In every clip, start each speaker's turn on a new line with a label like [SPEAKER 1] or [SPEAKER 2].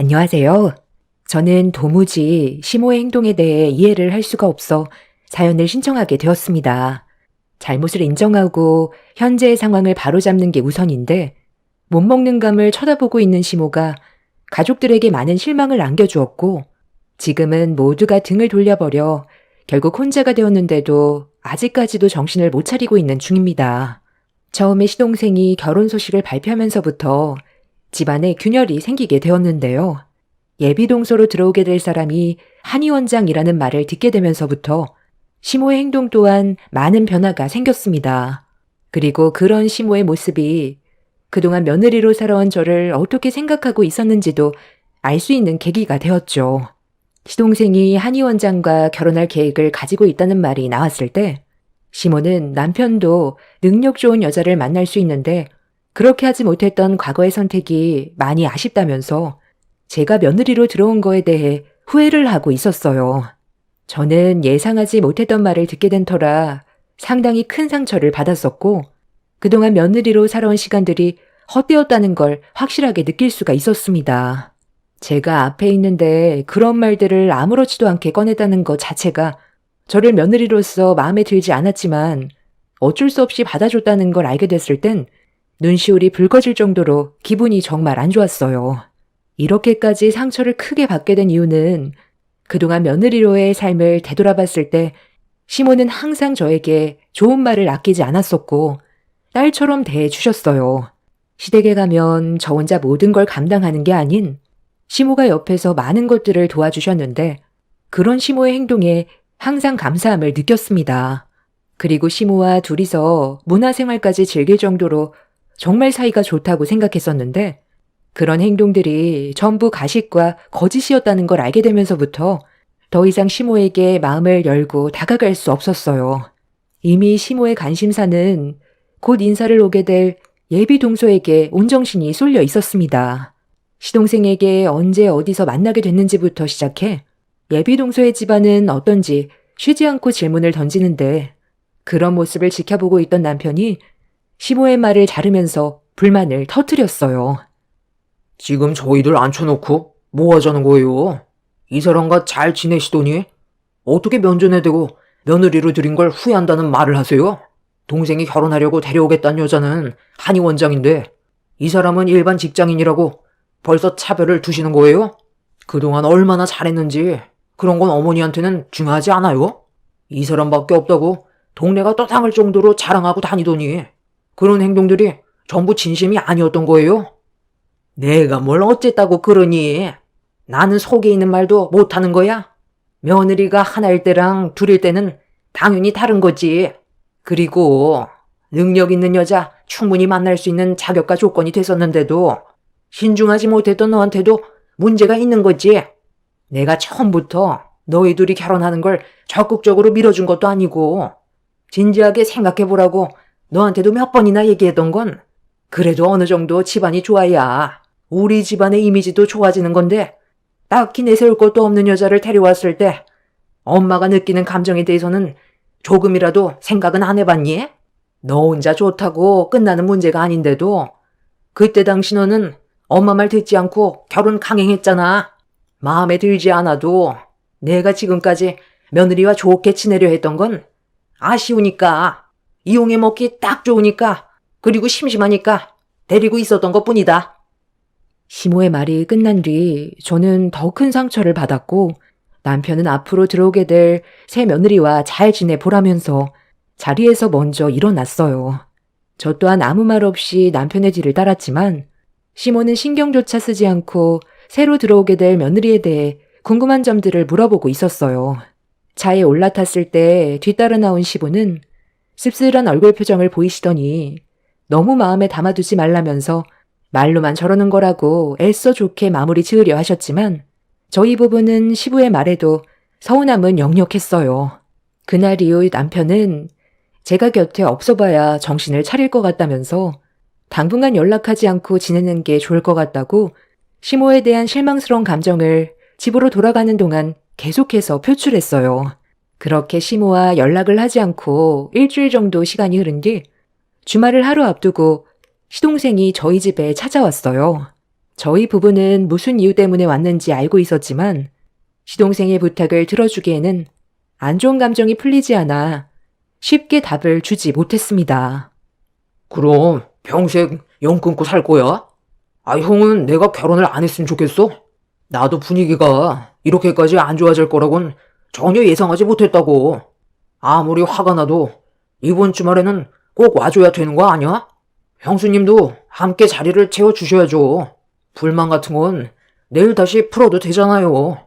[SPEAKER 1] 안녕하세요. 저는 도무지 시모의 행동에 대해 이해를 할 수가 없어 사연을 신청하게 되었습니다. 잘못을 인정하고 현재의 상황을 바로잡는 게 우선인데 못 먹는 감을 쳐다보고 있는 시모가 가족들에게 많은 실망을 안겨주었고 지금은 모두가 등을 돌려버려 결국 혼자가 되었는데도 아직까지도 정신을 못 차리고 있는 중입니다. 처음에 시동생이 결혼 소식을 발표하면서부터 집안에 균열이 생기게 되었는데요. 예비동서로 들어오게 될 사람이 한의 원장이라는 말을 듣게 되면서부터 시모의 행동 또한 많은 변화가 생겼습니다. 그리고 그런 시모의 모습이 그동안 며느리로 살아온 저를 어떻게 생각하고 있었는지도 알 수 있는 계기가 되었죠. 시동생이 한의 원장과 결혼할 계획을 가지고 있다는 말이 나왔을 때 시모는 남편도 능력 좋은 여자를 만날 수 있는데 그렇게 하지 못했던 과거의 선택이 많이 아쉽다면서 제가 며느리로 들어온 거에 대해 후회를 하고 있었어요. 저는 예상하지 못했던 말을 듣게 된 터라 상당히 큰 상처를 받았었고 그동안 며느리로 살아온 시간들이 헛되었다는 걸 확실하게 느낄 수가 있었습니다. 제가 앞에 있는데 그런 말들을 아무렇지도 않게 꺼냈다는 것 자체가 저를 며느리로서 마음에 들지 않았지만 어쩔 수 없이 받아줬다는 걸 알게 됐을 땐 눈시울이 붉어질 정도로 기분이 정말 안 좋았어요. 이렇게까지 상처를 크게 받게 된 이유는 그동안 며느리로의 삶을 되돌아봤을 때 시모는 항상 저에게 좋은 말을 아끼지 않았었고 딸처럼 대해주셨어요. 시댁에 가면 저 혼자 모든 걸 감당하는 게 아닌 시모가 옆에서 많은 것들을 도와주셨는데 그런 시모의 행동에 항상 감사함을 느꼈습니다. 그리고 시모와 둘이서 문화생활까지 즐길 정도로 정말 사이가 좋다고 생각했었는데 그런 행동들이 전부 가식과 거짓이었다는 걸 알게 되면서부터 더 이상 시모에게 마음을 열고 다가갈 수 없었어요. 이미 시모의 관심사는 곧 인사를 오게 될 예비 동서에게 온정신이 쏠려 있었습니다. 시동생에게 언제 어디서 만나게 됐는지부터 시작해 예비 동서의 집안은 어떤지 쉬지 않고 질문을 던지는데 그런 모습을 지켜보고 있던 남편이 시모의 말을 자르면서 불만을 터뜨렸어요.
[SPEAKER 2] 지금 저희들 앉혀놓고 뭐 하자는 거예요? 이 사람과 잘 지내시더니 어떻게 면전에 대고 며느리로 들인 걸 후회한다는 말을 하세요? 동생이 결혼하려고 데려오겠다는 여자는 한의 원장인데 이 사람은 일반 직장인이라고 벌써 차별을 두시는 거예요? 그동안 얼마나 잘했는지 그런 건 어머니한테는 중요하지 않아요? 이 사람밖에 없다고 동네가 떠당할 정도로 자랑하고 다니더니 그런 행동들이 전부 진심이 아니었던 거예요? 내가 뭘 어쨌다고 그러니? 나는 속에 있는 말도 못하는 거야? 며느리가 하나일 때랑 둘일 때는 당연히 다른 거지. 그리고 능력 있는 여자 충분히 만날 수 있는 자격과 조건이 됐었는데도 신중하지 못했던 너한테도 문제가 있는 거지. 내가 처음부터 너희 둘이 결혼하는 걸 적극적으로 밀어준 것도 아니고 진지하게 생각해보라고 너한테도 몇 번이나 얘기했던 건 그래도 어느 정도 집안이 좋아야 우리 집안의 이미지도 좋아지는 건데 딱히 내세울 것도 없는 여자를 데려왔을 때 엄마가 느끼는 감정에 대해서는 조금이라도 생각은 안 해봤니? 너 혼자 좋다고 끝나는 문제가 아닌데도 그때 당시 너는 엄마 말 듣지 않고 결혼 강행했잖아. 마음에 들지 않아도 내가 지금까지 며느리와 좋게 지내려 했던 건 아쉬우니까 이용해 먹기 딱 좋으니까 그리고 심심하니까 데리고 있었던 것뿐이다.
[SPEAKER 1] 시모의 말이 끝난 뒤 저는 더 큰 상처를 받았고 남편은 앞으로 들어오게 될 새 며느리와 잘 지내보라면서 자리에서 먼저 일어났어요. 저 또한 아무 말 없이 남편의 뒤를 따랐지만 시모는 신경조차 쓰지 않고 새로 들어오게 될 며느리에 대해 궁금한 점들을 물어보고 있었어요. 차에 올라탔을 때 뒤따라 나온 시부는 씁쓸한 얼굴 표정을 보이시더니 너무 마음에 담아두지 말라면서 말로만 저러는 거라고 애써 좋게 마무리 지으려 하셨지만 저희 부부는 시부의 말에도 서운함은 역력했어요. 그날 이후 남편은 제가 곁에 없어봐야 정신을 차릴 것 같다면서 당분간 연락하지 않고 지내는 게 좋을 것 같다고 시모에 대한 실망스러운 감정을 집으로 돌아가는 동안 계속해서 표출했어요. 그렇게 시모와 연락을 하지 않고 일주일 정도 시간이 흐른 뒤 주말을 하루 앞두고 시동생이 저희 집에 찾아왔어요. 저희 부부는 무슨 이유 때문에 왔는지 알고 있었지만 시동생의 부탁을 들어주기에는 안 좋은 감정이 풀리지 않아 쉽게 답을 주지 못했습니다.
[SPEAKER 2] 그럼 평생 연 끊고 살 거야? 형은 내가 결혼을 안 했으면 좋겠어? 나도 분위기가 이렇게까지 안 좋아질 거라곤 전혀 예상하지 못했다고. 아무리 화가 나도 이번 주말에는 꼭 와줘야 되는 거 아니야? 형수님도 함께 자리를 채워주셔야죠. 불만 같은 건 내일 다시 풀어도 되잖아요.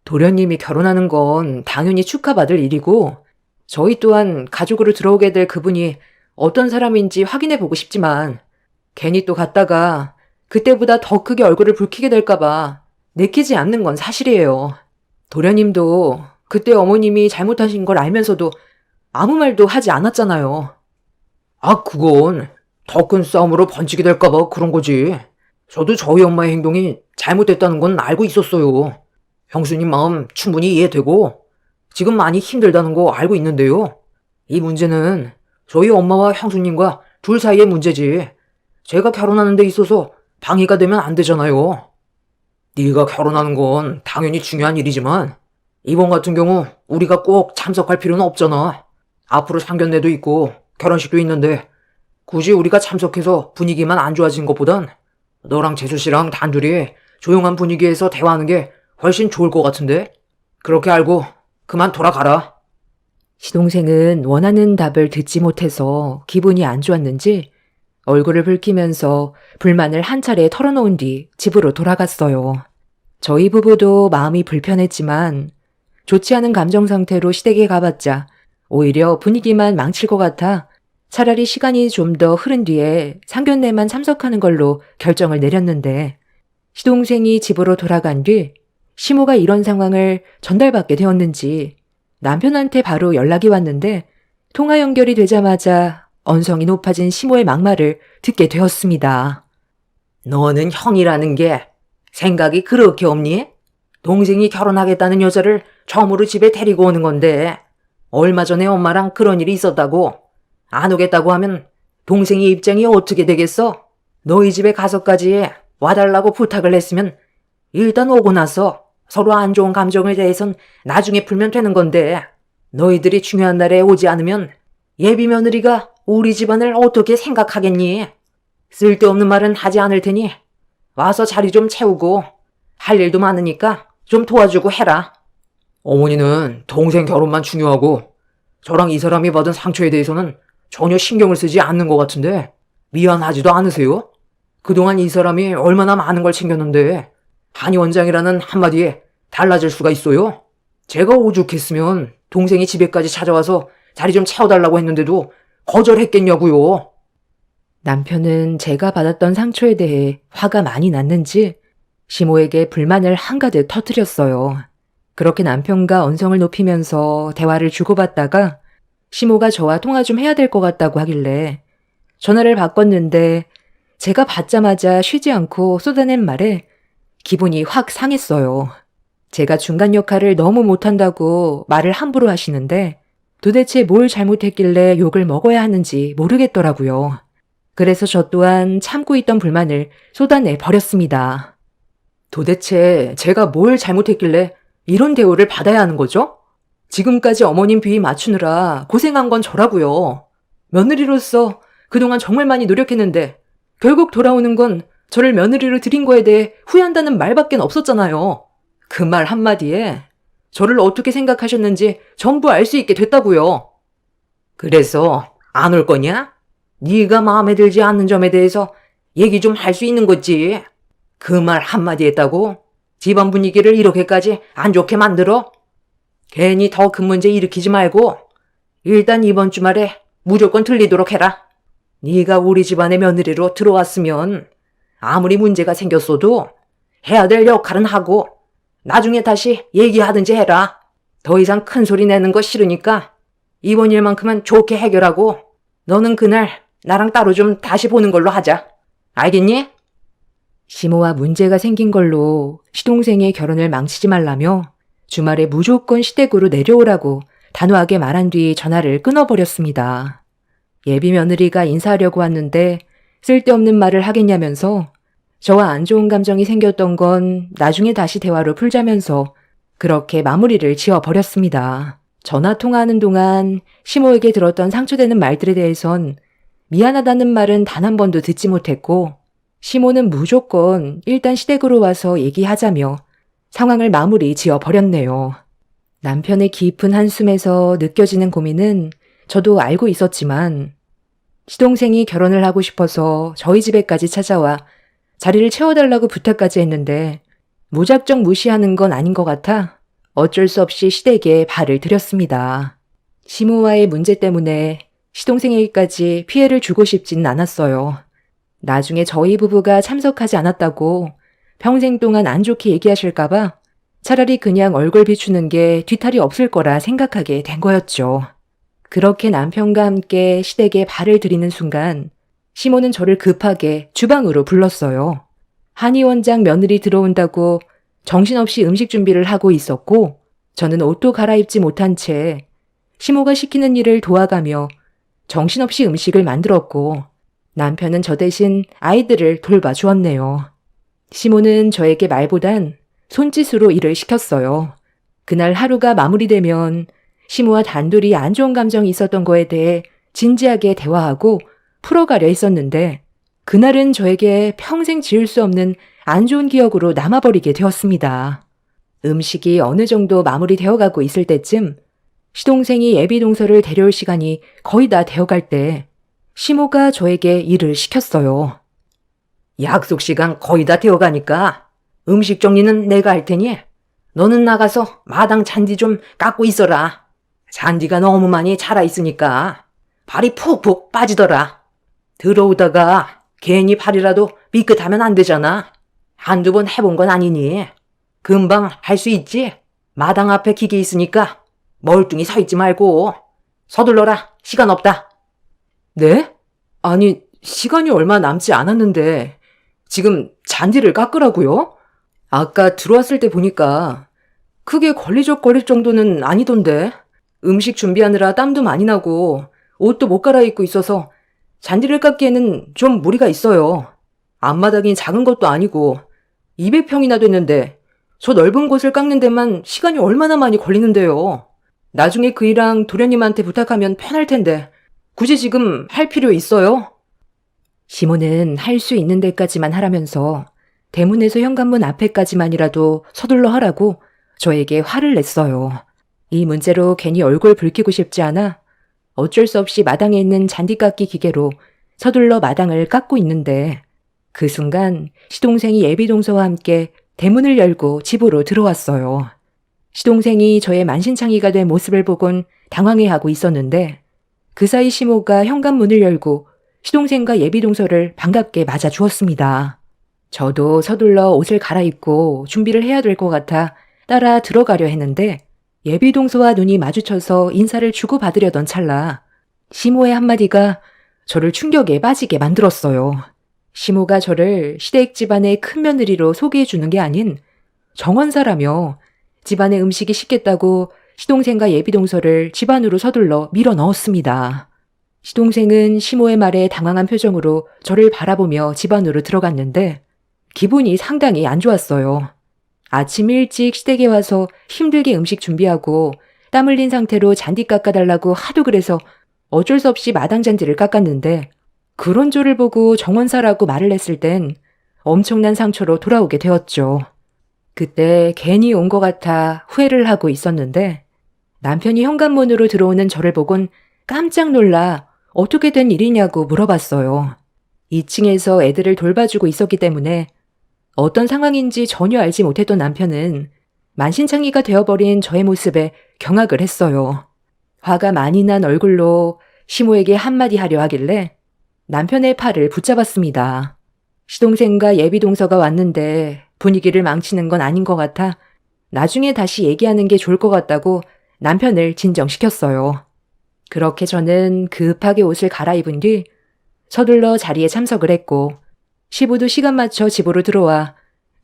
[SPEAKER 1] 도련님이 결혼하는 건 당연히 축하받을 일이고 저희 또한 가족으로 들어오게 될 그분이 어떤 사람인지 확인해 보고 싶지만 괜히 또 갔다가 그때보다 더 크게 얼굴을 붉히게 될까봐 내키지 않는 건 사실이에요. 도련님도 그때 어머님이 잘못하신 걸 알면서도 아무 말도 하지 않았잖아요.
[SPEAKER 2] 그건 더 큰 싸움으로 번지게 될까봐 그런 거지. 저도 저희 엄마의 행동이 잘못됐다는 건 알고 있었어요. 형수님 마음 충분히 이해되고 지금 많이 힘들다는 거 알고 있는데요. 이 문제는 저희 엄마와 형수님과 둘 사이의 문제지. 제가 결혼하는 데 있어서 방해가 되면 안 되잖아요. 네가 결혼하는 건 당연히 중요한 일이지만 이번 같은 경우 우리가 꼭 참석할 필요는 없잖아. 앞으로 상견례도 있고 결혼식도 있는데 굳이 우리가 참석해서 분위기만 안 좋아진 것보단 너랑 재수 씨랑 단둘이 조용한 분위기에서 대화하는 게 훨씬 좋을 것 같은데? 그렇게 알고 그만 돌아가라.
[SPEAKER 1] 시동생은 원하는 답을 듣지 못해서 기분이 안 좋았는지 얼굴을 붉히면서 불만을 한 차례 털어놓은 뒤 집으로 돌아갔어요. 저희 부부도 마음이 불편했지만 좋지 않은 감정 상태로 시댁에 가봤자 오히려 분위기만 망칠 것 같아 차라리 시간이 좀 더 흐른 뒤에 상견례만 참석하는 걸로 결정을 내렸는데 시동생이 집으로 돌아간 뒤 시모가 이런 상황을 전달받게 되었는지 남편한테 바로 연락이 왔는데 통화 연결이 되자마자 언성이 높아진 시모의 막말을 듣게 되었습니다.
[SPEAKER 2] 너는 형이라는 게 생각이 그렇게 없니? 동생이 결혼하겠다는 여자를 처음으로 집에 데리고 오는 건데 얼마 전에 엄마랑 그런 일이 있었다고. 안 오겠다고 하면 동생의 입장이 어떻게 되겠어? 너희 집에 가서까지 와달라고 부탁을 했으면 일단 오고 나서 서로 안 좋은 감정에 대해선 나중에 풀면 되는 건데 너희들이 중요한 날에 오지 않으면 예비 며느리가 우리 집안을 어떻게 생각하겠니? 쓸데없는 말은 하지 않을 테니 와서 자리 좀 채우고 할 일도 많으니까 좀 도와주고 해라. 어머니는 동생 결혼만 중요하고 저랑 이 사람이 받은 상처에 대해서는 전혀 신경을 쓰지 않는 것 같은데 미안하지도 않으세요? 그동안 이 사람이 얼마나 많은 걸 챙겼는데 한의 원장이라는 한마디에 달라질 수가 있어요? 제가 오죽했으면 동생이 집에까지 찾아와서 자리 좀 채워달라고 했는데도 거절했겠냐고요.
[SPEAKER 1] 남편은 제가 받았던 상처에 대해 화가 많이 났는지 시모에게 불만을 한가득 터뜨렸어요. 그렇게 남편과 언성을 높이면서 대화를 주고받다가 시모가 저와 통화 좀 해야 될 것 같다고 하길래 전화를 바꿨는데 제가 받자마자 쉬지 않고 쏟아낸 말에 기분이 확 상했어요. 제가 중간 역할을 너무 못한다고 말을 함부로 하시는데 도대체 뭘 잘못했길래 욕을 먹어야 하는지 모르겠더라고요. 그래서 저 또한 참고 있던 불만을 쏟아내 버렸습니다. 도대체 제가 뭘 잘못했길래 이런 대우를 받아야 하는 거죠? 지금까지 어머님 비위 맞추느라 고생한 건 저라고요. 며느리로서 그동안 정말 많이 노력했는데 결국 돌아오는 건 저를 며느리로 들인 거에 대해 후회한다는 말밖엔 없었잖아요. 그 말 한마디에 저를 어떻게 생각하셨는지 전부 알 수 있게 됐다고요.
[SPEAKER 2] 그래서 안 올 거냐? 네가 마음에 들지 않는 점에 대해서 얘기 좀 할 수 있는 거지. 그 말 한마디 했다고 집안 분위기를 이렇게까지 안 좋게 만들어? 괜히 더 큰 문제 일으키지 말고 일단 이번 주말에 무조건 들리도록 해라. 네가 우리 집안의 며느리로 들어왔으면 아무리 문제가 생겼어도 해야 될 역할은 하고 나중에 다시 얘기하든지 해라. 더 이상 큰 소리 내는 거 싫으니까 이번 일만큼은 좋게 해결하고 너는 그날 나랑 따로 좀 다시 보는 걸로 하자. 알겠니?
[SPEAKER 1] 시모와 문제가 생긴 걸로 시동생의 결혼을 망치지 말라며 주말에 무조건 시댁으로 내려오라고 단호하게 말한 뒤 전화를 끊어버렸습니다. 예비 며느리가 인사하려고 왔는데 쓸데없는 말을 하겠냐면서 저와 안 좋은 감정이 생겼던 건 나중에 다시 대화로 풀자면서 그렇게 마무리를 지어버렸습니다. 전화 통화하는 동안 시모에게 들었던 상처되는 말들에 대해선 미안하다는 말은 단 한 번도 듣지 못했고, 시모는 무조건 일단 시댁으로 와서 얘기하자며 상황을 마무리 지어버렸네요. 남편의 깊은 한숨에서 느껴지는 고민은 저도 알고 있었지만, 시동생이 결혼을 하고 싶어서 저희 집에까지 찾아와 자리를 채워달라고 부탁까지 했는데 무작정 무시하는 건 아닌 것 같아 어쩔 수 없이 시댁에 발을 들였습니다. 시모와의 문제 때문에 시동생에게까지 피해를 주고 싶지는 않았어요. 나중에 저희 부부가 참석하지 않았다고 평생 동안 안 좋게 얘기하실까봐 차라리 그냥 얼굴 비추는 게 뒤탈이 없을 거라 생각하게 된 거였죠. 그렇게 남편과 함께 시댁에 발을 들이는 순간 시모는 저를 급하게 주방으로 불렀어요. 한의 원장 며느리 들어온다고 정신없이 음식 준비를 하고 있었고 저는 옷도 갈아입지 못한 채 시모가 시키는 일을 도와가며 정신없이 음식을 만들었고 남편은 저 대신 아이들을 돌봐주었네요. 시모는 저에게 말보단 손짓으로 일을 시켰어요. 그날 하루가 마무리되면 시모와 단둘이 안 좋은 감정이 있었던 거에 대해 진지하게 대화하고 풀어가려 했었는데 그날은 저에게 평생 지울 수 없는 안 좋은 기억으로 남아버리게 되었습니다. 음식이 어느 정도 마무리되어 가고 있을 때쯤 시동생이 예비 동서를 데려올 시간이 거의 다 되어갈 때 시모가 저에게 일을 시켰어요.
[SPEAKER 2] 약속 시간 거의 다 되어가니까 음식 정리는 내가 할 테니 너는 나가서 마당 잔디 좀 깎고 있어라. 잔디가 너무 많이 자라 있으니까 발이 푹푹 빠지더라. 들어오다가 괜히 발이라도 삐끗하면 안 되잖아. 한두 번 해본 건 아니니 금방 할 수 있지. 마당 앞에 기계 있으니까 멀뚱히 서 있지 말고 서둘러라. 시간 없다.
[SPEAKER 1] 네? 아니, 시간이 얼마 남지 않았는데 지금 잔디를 깎으라고요? 아까 들어왔을 때 보니까 크게 걸리적거릴 정도는 아니던데. 음식 준비하느라 땀도 많이 나고 옷도 못 갈아입고 있어서 잔디를 깎기에는 좀 무리가 있어요. 앞마당이 작은 것도 아니고 200평이나 됐는데 저 넓은 곳을 깎는 데만 시간이 얼마나 많이 걸리는데요. 나중에 그 일랑 도련님한테 부탁하면 편할 텐데 굳이 지금 할 필요 있어요? 시모는 할 수 있는 데까지만 하라면서 대문에서 현관문 앞에까지만이라도 서둘러 하라고 저에게 화를 냈어요. 이 문제로 괜히 얼굴 붉히고 싶지 않아 어쩔 수 없이 마당에 있는 잔디깎기 기계로 서둘러 마당을 깎고 있는데 그 순간 시동생이 예비동서와 함께 대문을 열고 집으로 들어왔어요. 시동생이 저의 만신창이가 된 모습을 보곤 당황해하고 있었는데 그 사이 시모가 현관문을 열고 시동생과 예비동서를 반갑게 맞아주었습니다. 저도 서둘러 옷을 갈아입고 준비를 해야 될 것 같아 따라 들어가려 했는데 예비동서와 눈이 마주쳐서 인사를 주고받으려던 찰나 시모의 한마디가 저를 충격에 빠지게 만들었어요. 시모가 저를 시댁 집안의 큰 며느리로 소개해주는 게 아닌 정원사라며 집안의 음식이 식겠다고 시동생과 예비동서를 집 안으로 서둘러 밀어 넣었습니다. 시동생은 시모의 말에 당황한 표정으로 저를 바라보며 집 안으로 들어갔는데 기분이 상당히 안 좋았어요. 아침 일찍 시댁에 와서 힘들게 음식 준비하고 땀 흘린 상태로 잔디 깎아달라고 하도 그래서 어쩔 수 없이 마당 잔디를 깎았는데 그런 저를 보고 정원사라고 말을 했을 땐 엄청난 상처로 돌아오게 되었죠. 그때 괜히 온 것 같아 후회를 하고 있었는데 남편이 현관문으로 들어오는 저를 보곤 깜짝 놀라 어떻게 된 일이냐고 물어봤어요. 2층에서 애들을 돌봐주고 있었기 때문에 어떤 상황인지 전혀 알지 못했던 남편은 만신창이가 되어버린 저의 모습에 경악을 했어요. 화가 많이 난 얼굴로 시모에게 한마디 하려 하길래 남편의 팔을 붙잡았습니다. 시동생과 예비동서가 왔는데 분위기를 망치는 건 아닌 것 같아 나중에 다시 얘기하는 게 좋을 것 같다고 남편을 진정시켰어요. 그렇게 저는 급하게 옷을 갈아입은 뒤 서둘러 자리에 참석을 했고 시부도 시간 맞춰 집으로 들어와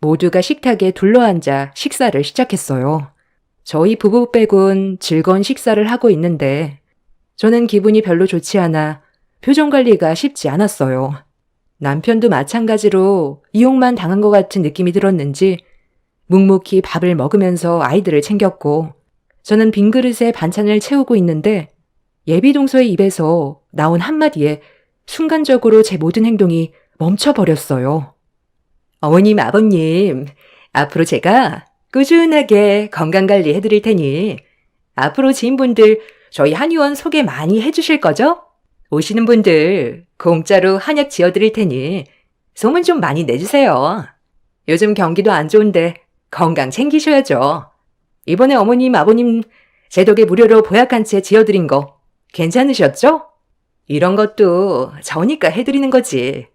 [SPEAKER 1] 모두가 식탁에 둘러앉아 식사를 시작했어요. 저희 부부 빼곤 즐거운 식사를 하고 있는데 저는 기분이 별로 좋지 않아 표정 관리가 쉽지 않았어요. 남편도 마찬가지로 이용만 당한 것 같은 느낌이 들었는지 묵묵히 밥을 먹으면서 아이들을 챙겼고 저는 빈 그릇에 반찬을 채우고 있는데 예비동서의 입에서 나온 한마디에 순간적으로 제 모든 행동이 멈춰버렸어요. 어머님, 아버님, 앞으로 제가 꾸준하게 건강관리 해드릴 테니 앞으로 지인분들 저희 한의원 소개 많이 해주실 거죠? 오시는 분들 공짜로 한약 지어드릴 테니 소문 좀 많이 내주세요. 요즘 경기도 안 좋은데 건강 챙기셔야죠. 이번에 어머님, 아버님 제 덕에 무료로 보약 한 채 지어드린 거 괜찮으셨죠? 이런 것도 저니까 해드리는 거지.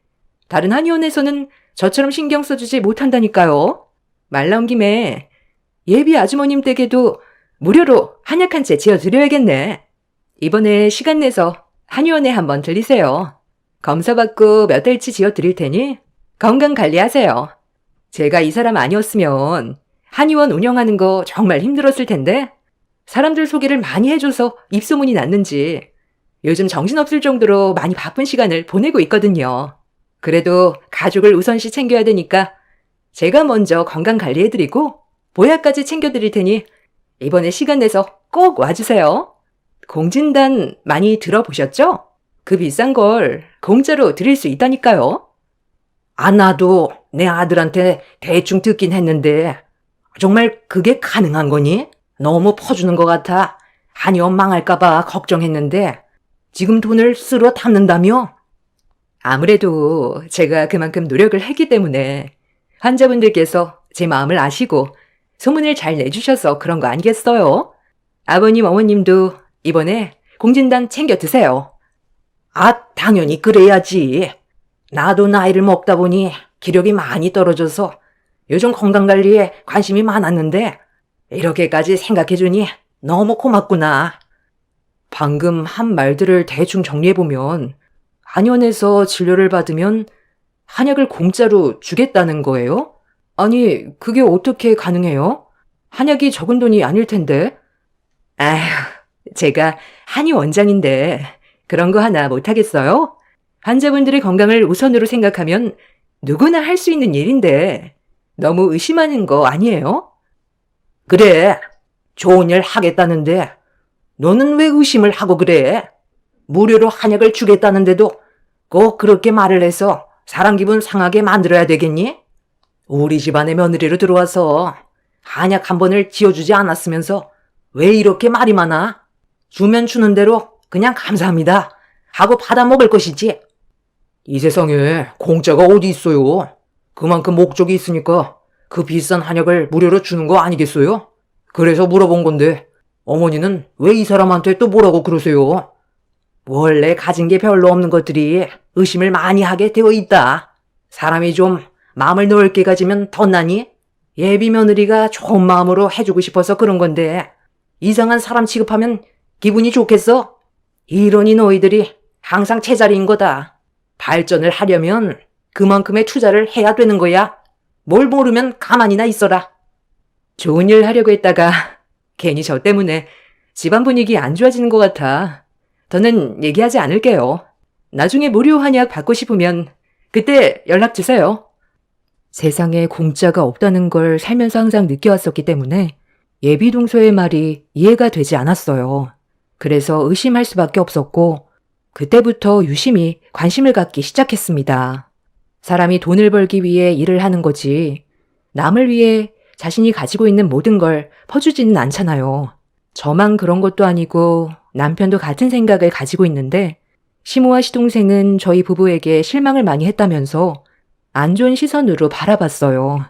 [SPEAKER 1] 다른 한의원에서는 저처럼 신경 써주지 못한다니까요. 말 나온 김에 예비 아주머님 댁에도 무료로 한약 한 채 지어드려야겠네. 이번에 시간 내서 한의원에 한번 들리세요. 검사받고 몇 달치 지어드릴 테니 건강 관리하세요. 제가 이 사람 아니었으면 한의원 운영하는 거 정말 힘들었을 텐데 사람들 소개를 많이 해줘서 입소문이 났는지 요즘 정신없을 정도로 많이 바쁜 시간을 보내고 있거든요. 그래도 가족을 우선시 챙겨야 되니까 제가 먼저 건강 관리해드리고 보약까지 챙겨드릴 테니 이번에 시간 내서 꼭 와주세요. 공진단 많이 들어보셨죠? 그 비싼 걸 공짜로 드릴 수 있다니까요.
[SPEAKER 2] 나도 내 아들한테 대충 듣긴 했는데 정말 그게 가능한 거니? 너무 퍼주는 것 같아. 한의원 망할까봐 걱정했는데 지금 돈을 쓸어 담는다며?
[SPEAKER 1] 아무래도 제가 그만큼 노력을 했기 때문에 환자분들께서 제 마음을 아시고 소문을 잘 내주셔서 그런 거 아니겠어요? 아버님, 어머님도 이번에 공진단 챙겨 드세요.
[SPEAKER 2] 당연히 그래야지. 나도 나이를 먹다 보니 기력이 많이 떨어져서 요즘 건강관리에 관심이 많았는데 이렇게까지 생각해주니 너무 고맙구나.
[SPEAKER 1] 방금 한 말들을 대충 정리해보면 한의원에서 진료를 받으면 한약을 공짜로 주겠다는 거예요? 아니, 그게 어떻게 가능해요? 한약이 적은 돈이 아닐 텐데. 아휴, 제가 한의 원장인데 그런 거 하나 못하겠어요? 환자분들의 건강을 우선으로 생각하면 누구나 할 수 있는 일인데 너무 의심하는 거 아니에요?
[SPEAKER 2] 그래, 좋은 일 하겠다는데 너는 왜 의심을 하고 그래? 무료로 한약을 주겠다는데도 꼭 그렇게 말을 해서 사람 기분 상하게 만들어야 되겠니? 우리 집안에 며느리로 들어와서 한약 한 번을 지어주지 않았으면서 왜 이렇게 말이 많아? 주면 주는 대로 그냥 감사합니다 하고 받아 먹을 것이지. 이 세상에 공짜가 어디 있어요? 그만큼 목적이 있으니까 그 비싼 한약을 무료로 주는 거 아니겠어요? 그래서 물어본 건데 어머니는 왜 이 사람한테 또 뭐라고 그러세요? 원래 가진 게 별로 없는 것들이 의심을 많이 하게 되어 있다. 사람이 좀 마음을 넓게 가지면 더 나니? 예비 며느리가 좋은 마음으로 해주고 싶어서 그런 건데 이상한 사람 취급하면 기분이 좋겠어? 이러니 너희들이 항상 제자리인 거다. 발전을 하려면 그만큼의 투자를 해야 되는 거야. 뭘 모르면 가만히나 있어라.
[SPEAKER 1] 좋은 일 하려고 했다가 괜히 저 때문에 집안 분위기 안 좋아지는 것 같아. 더는 얘기하지 않을게요. 나중에 무료 한약 받고 싶으면 그때 연락 주세요. 세상에 공짜가 없다는 걸 살면서 항상 느껴왔었기 때문에 예비동서의 말이 이해가 되지 않았어요. 그래서 의심할 수밖에 없었고 그때부터 유심히 관심을 갖기 시작했습니다. 사람이 돈을 벌기 위해 일을 하는 거지 남을 위해 자신이 가지고 있는 모든 걸 퍼주지는 않잖아요. 저만 그런 것도 아니고 남편도 같은 생각을 가지고 있는데 시모와 시동생은 저희 부부에게 실망을 많이 했다면서 안 좋은 시선으로 바라봤어요.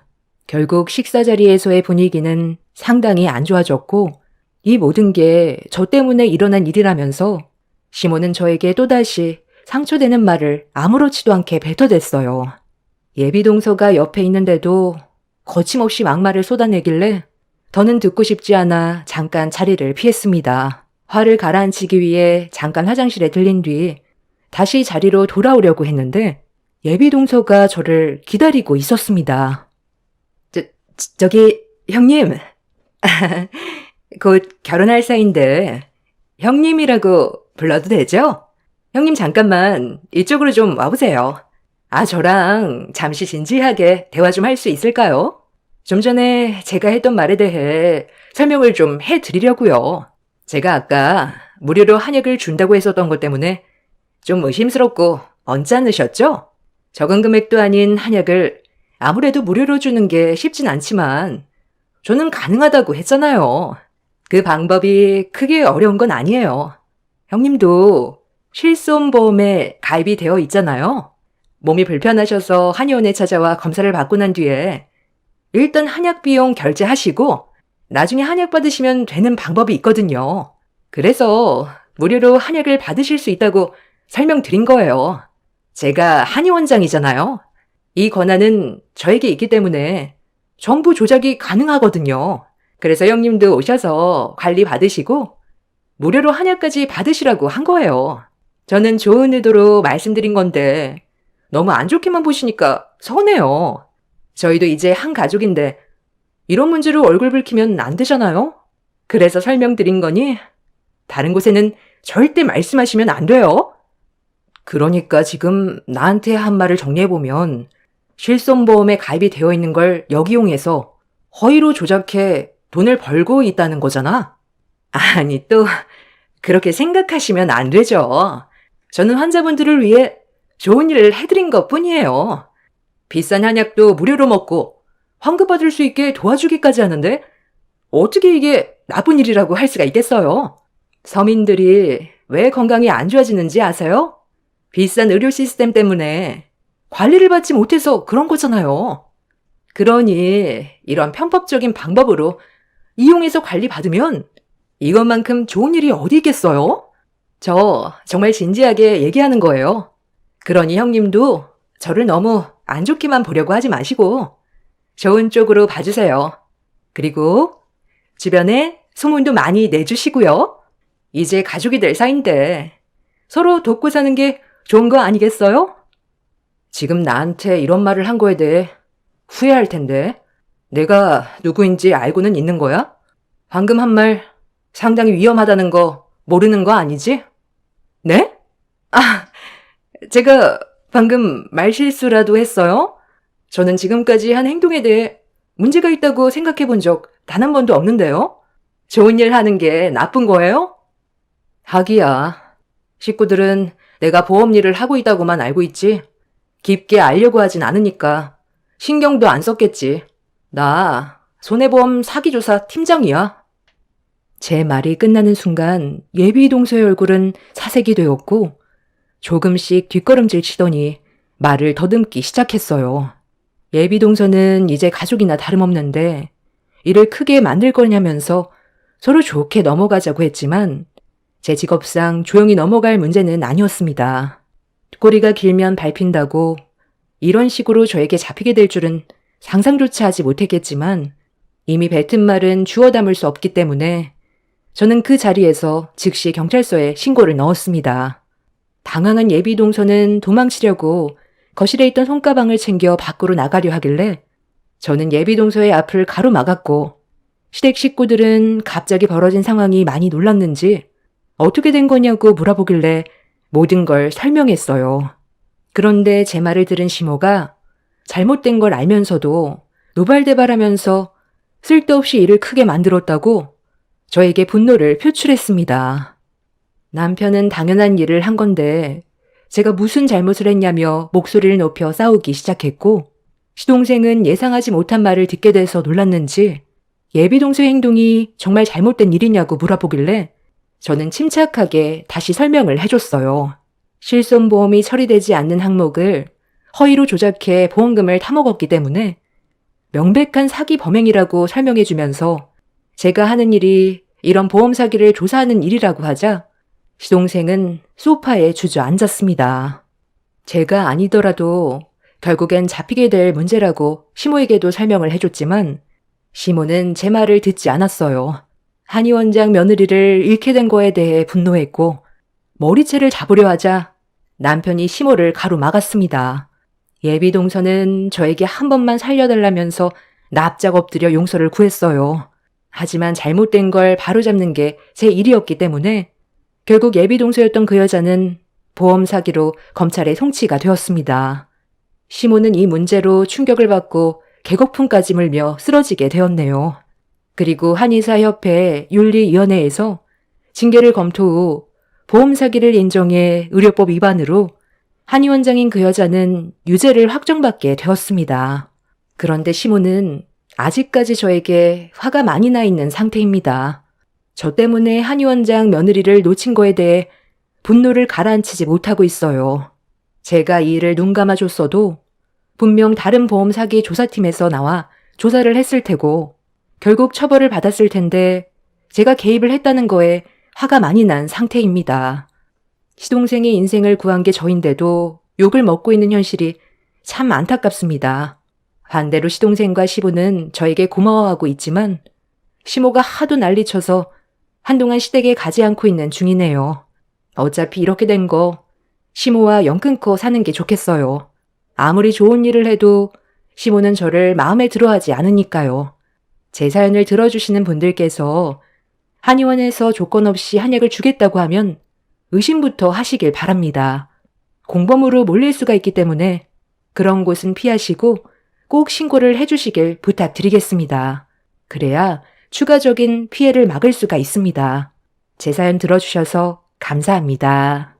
[SPEAKER 1] 결국 식사 자리에서의 분위기는 상당히 안 좋아졌고 이 모든 게 저 때문에 일어난 일이라면서 시모는 저에게 또다시 상처되는 말을 아무렇지도 않게 뱉어댔어요. 예비동서가 옆에 있는데도 거침없이 막말을 쏟아내길래 더는 듣고 싶지 않아 잠깐 자리를 피했습니다. 화를 가라앉히기 위해 잠깐 화장실에 들린 뒤 다시 자리로 돌아오려고 했는데 예비동서가 저를 기다리고 있었습니다. 저기 형님, 곧 결혼할 사이인데 형님이라고 불러도 되죠? 형님 잠깐만 이쪽으로 좀 와보세요. 저랑 잠시 진지하게 대화 좀 할 수 있을까요? 좀 전에 제가 했던 말에 대해 설명을 좀 해드리려고요. 제가 아까 무료로 한약을 준다고 했었던 것 때문에 좀 의심스럽고 언짢으셨죠? 적은 금액도 아닌 한약을 아무래도 무료로 주는 게 쉽진 않지만 저는 가능하다고 했잖아요. 그 방법이 크게 어려운 건 아니에요. 형님도 실손보험에 가입이 되어 있잖아요. 몸이 불편하셔서 한의원에 찾아와 검사를 받고 난 뒤에 일단 한약 비용 결제하시고 나중에 한약 받으시면 되는 방법이 있거든요. 그래서 무료로 한약을 받으실 수 있다고 설명드린 거예요. 제가 한의원장이잖아요. 이 권한은 저에게 있기 때문에 정보 조작이 가능하거든요. 그래서 형님도 오셔서 관리 받으시고 무료로 한약까지 받으시라고 한 거예요. 저는 좋은 의도로 말씀드린 건데 너무 안 좋게만 보시니까 서운해요. 저희도 이제 한 가족인데 이런 문제로 얼굴 붉히면 안 되잖아요? 그래서 설명드린 거니 다른 곳에는 절대 말씀하시면 안 돼요. 그러니까 지금 나한테 한 말을 정리해보면 실손보험에 가입이 되어 있는 걸 역이용해서 허위로 조작해 돈을 벌고 있다는 거잖아? 아니, 또 그렇게 생각하시면 안 되죠. 저는 환자분들을 위해 좋은 일을 해드린 것 뿐이에요. 비싼 한약도 무료로 먹고 환급받을 수 있게 도와주기까지 하는데 어떻게 이게 나쁜 일이라고 할 수가 있겠어요? 서민들이 왜 건강이 안 좋아지는지 아세요? 비싼 의료 시스템 때문에 관리를 받지 못해서 그런 거잖아요. 그러니 이런 편법적인 방법으로 이용해서 관리받으면 이것만큼 좋은 일이 어디 있겠어요? 저 정말 진지하게 얘기하는 거예요. 그러니 형님도 저를 너무 안 좋게만 보려고 하지 마시고 좋은 쪽으로 봐주세요. 그리고 주변에 소문도 많이 내주시고요. 이제 가족이 될 사이인데 서로 돕고 사는 게 좋은 거 아니겠어요? 지금 나한테 이런 말을 한 거에 대해 후회할 텐데 내가 누구인지 알고는 있는 거야? 방금 한 말 상당히 위험하다는 거 모르는 거 아니지? 네? 제가 방금 말실수라도 했어요? 저는 지금까지 한 행동에 대해 문제가 있다고 생각해 본 적 단 한 번도 없는데요? 좋은 일 하는 게 나쁜 거예요? 하기야. 식구들은 내가 보험 일을 하고 있다고만 알고 있지 깊게 알려고 하진 않으니까 신경도 안 썼겠지. 나 손해보험 사기조사 팀장이야. 제 말이 끝나는 순간 예비 동서의 얼굴은 사색이 되었고 조금씩 뒷걸음질 치더니 말을 더듬기 시작했어요. 예비 동서는 이제 가족이나 다름없는데 일을 크게 만들 거냐면서 서로 좋게 넘어가자고 했지만 제 직업상 조용히 넘어갈 문제는 아니었습니다. 꼬리가 길면 밟힌다고 이런 식으로 저에게 잡히게 될 줄은 상상조차 하지 못했겠지만 이미 뱉은 말은 주워 담을 수 없기 때문에 저는 그 자리에서 즉시 경찰서에 신고를 넣었습니다. 당황한 예비 동서는 도망치려고 거실에 있던 손가방을 챙겨 밖으로 나가려 하길래 저는 예비 동서의 앞을 가로막았고 시댁 식구들은 갑자기 벌어진 상황이 많이 놀랐는지 어떻게 된 거냐고 물어보길래 모든 걸 설명했어요. 그런데 제 말을 들은 시모가 잘못된 걸 알면서도 노발대발하면서 쓸데없이 일을 크게 만들었다고 저에게 분노를 표출했습니다. 남편은 당연한 일을 한 건데 제가 무슨 잘못을 했냐며 목소리를 높여 싸우기 시작했고 시동생은 예상하지 못한 말을 듣게 돼서 놀랐는지 예비동서의 행동이 정말 잘못된 일이냐고 물어보길래 저는 침착하게 다시 설명을 해줬어요. 실손보험이 처리되지 않는 항목을 허위로 조작해 보험금을 타먹었기 때문에 명백한 사기 범행이라고 설명해주면서 제가 하는 일이 이런 보험 사기를 조사하는 일이라고 하자 시동생은 소파에 주저앉았습니다. 제가 아니더라도 결국엔 잡히게 될 문제라고 시모에게도 설명을 해줬지만 시모는 제 말을 듣지 않았어요. 한의원장 며느리를 잃게 된 거에 대해 분노했고 머리채를 잡으려 하자 남편이 시모를 가로막았습니다. 예비동서는 저에게 한 번만 살려달라면서 납작 엎드려 용서를 구했어요. 하지만 잘못된 걸 바로잡는 게 제 일이었기 때문에 결국 예비동서였던 그 여자는 보험 사기로 검찰에 송치가 되었습니다. 시모는 이 문제로 충격을 받고 개거품까지 물며 쓰러지게 되었네요. 그리고 한의사협회 윤리위원회에서 징계를 검토 후 보험 사기를 인정해 의료법 위반으로 한 위원장인 그 여자는 유죄를 확정받게 되었습니다. 그런데 시모는 아직까지 저에게 화가 많이 나 있는 상태입니다. 저 때문에 한 위원장 며느리를 놓친 거에 대해 분노를 가라앉히지 못하고 있어요. 제가 이 일을 눈 감아줬어도 분명 다른 보험 사기 조사팀에서 나와 조사를 했을 테고 결국 처벌을 받았을 텐데 제가 개입을 했다는 거에 화가 많이 난 상태입니다. 시동생의 인생을 구한 게 저인데도 욕을 먹고 있는 현실이 참 안타깝습니다. 반대로 시동생과 시부는 저에게 고마워하고 있지만 시모가 하도 난리쳐서 한동안 시댁에 가지 않고 있는 중이네요. 어차피 이렇게 된 거 시모와 연 끊고 사는 게 좋겠어요. 아무리 좋은 일을 해도 시모는 저를 마음에 들어하지 않으니까요. 제 사연을 들어주시는 분들께서 한의원에서 조건 없이 한약을 주겠다고 하면 의심부터 하시길 바랍니다. 공범으로 몰릴 수가 있기 때문에 그런 곳은 피하시고 꼭 신고를 해주시길 부탁드리겠습니다. 그래야 추가적인 피해를 막을 수가 있습니다. 제 사연 들어주셔서 감사합니다.